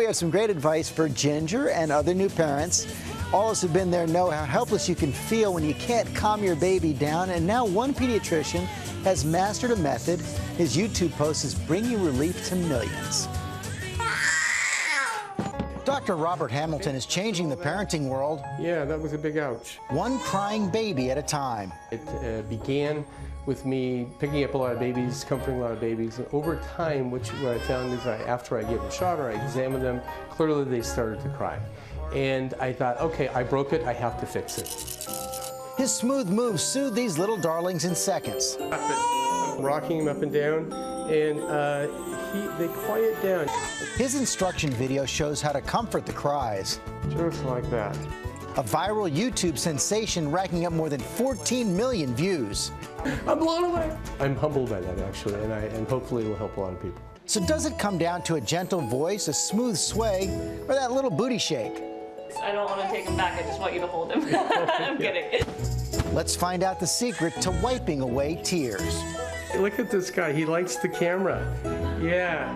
we have some great advice for Ginger and other new parents. All of us who've been there know how helpless you can feel when you can't calm your baby down. And now one pediatrician has mastered a method. His YouTube post is bringing relief to millions. Dr. Robert Hamilton is changing the parenting world. Yeah, that was a big ouch. One crying baby at a time. It began with me picking up a lot of babies, comforting a lot of babies, and over time, what I found is after I gave them a shot or I examined them, clearly they started to cry. And I thought, okay, I broke it, I have to fix it. His smooth moves soothe these little darlings in seconds. Rocking him up and down, and they quiet down. His instruction video shows how to comfort the cries. Just like that. A viral YouTube sensation racking up more than 14 million views. I'm blown away. I'm humbled by that, actually, and hopefully it will help a lot of people. So does it come down to a gentle voice, a smooth sway, or that little booty shake? I don't want to take him back. I just want you to hold him. I'm kidding. Let's find out the secret to wiping away tears. Look at this guy. He likes the camera. Yeah.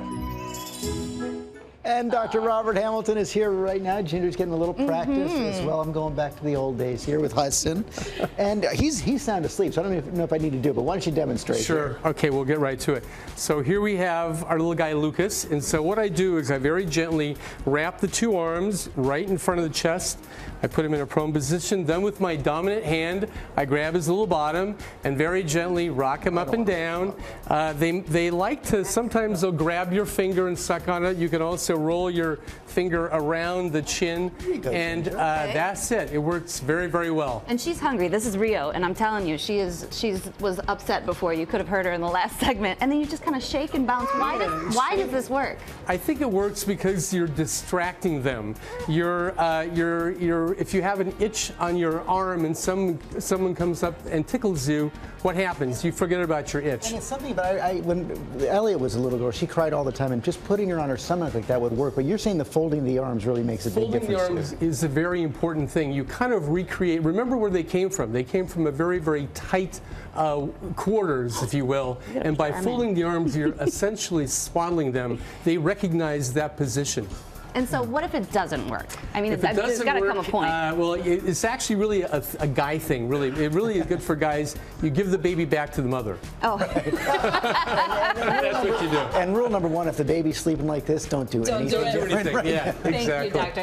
And Dr. Robert Hamilton is here right now. Ginger's getting a little practice as well. I'm going back to the old days here with Hudson. And he's sound asleep, so I don't even know if I need to do it, but why don't you demonstrate? Sure. Here? Okay, we'll get right to it. So here we have our little guy, Lucas. And so what I do is I very gently wrap the two arms right in front of the chest. I put him in a prone position. Then with my dominant hand, I grab his little bottom and very gently rock him up and down. They like to, sometimes they'll grab your finger and suck on it. You can also roll your finger around the chin, and that's it. It works very, very well. And she's hungry. This is Rio, and I'm telling you, she was upset before. You could have heard her in the last segment, and then you just kind of shake and bounce. Why does this work? I think it works because you're distracting them. If you have an itch on your arm and someone comes up and tickles you, what happens? You forget about your itch. And it's something, but when Elliot was a little girl, she cried all the time, and just putting her on her stomach like that would work. But you're saying the folding the arms really makes a big difference. Folding the arms is a very important thing. You kind of recreate, remember where they came from. They came from a very, very tight quarters, if you will. And by folding the arms, you're essentially swaddling them. They recognize that position. And so what if it doesn't work? I mean, there's got to come a point. Well, it's actually really a guy thing, really. It really is good for guys. You give the baby back to the mother. Oh. That's what you do. And rule number one, if the baby's sleeping like this, don't do anything. Don't do anything. Yeah, Thank exactly. you, Doctor.